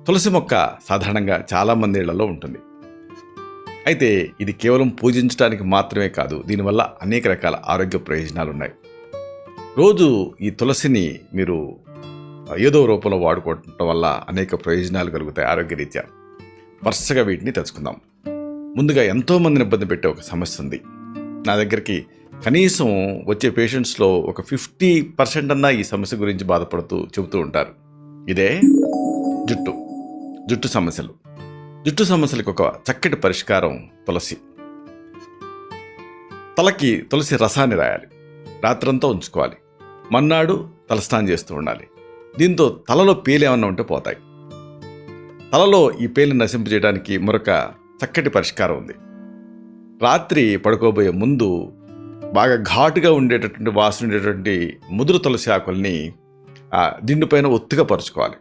తులసి మొక్క సాధారణంగా చాలామంది ఇళ్లలో ఉంటుంది. అయితే ఇది కేవలం పూజించడానికి మాత్రమే కాదు, దీనివల్ల అనేక రకాల ఆరోగ్య ప్రయోజనాలు ఉన్నాయి. రోజు ఈ తులసిని మీరు ఏదో రూపంలో వాడుకోవటం వల్ల అనేక ప్రయోజనాలు కలుగుతాయి ఆరోగ్యరీత్యా. వరుసగా వీటిని తెలుసుకుందాం. ముందుగా ఎంతోమందిని ఇబ్బంది పెట్టే ఒక సమస్య ఉంది. నా దగ్గరికి కనీసం వచ్చే పేషెంట్స్లో ఒక 50% అన్నా ఈ సమస్య గురించి బాధపడుతూ చెబుతూ ఉంటారు. ఇదే జుట్టు సమస్యలు. జుట్టు సమస్యలకు ఒక చక్కటి పరిష్కారం తులసి. తలకి తులసి రసాన్ని రాయాలి, రాత్రంతా ఉంచుకోవాలి, మన్నాడు తలస్నానం చేస్తూ ఉండాలి. దీంతో తలలో పేలు ఏమన్నా ఉంటే పోతాయి. తలలో ఈ పేలుని నశింపజేయడానికి మరొక చక్కటి పరిష్కారం ఉంది. రాత్రి పడుకోబోయే ముందు బాగా ఘాటుగా ఉండేటటువంటి వాసన ఉండేటువంటి ముదురు తులసి ఆకుల్ని దిండు పైన ఒత్తుగా పరుచుకోవాలి.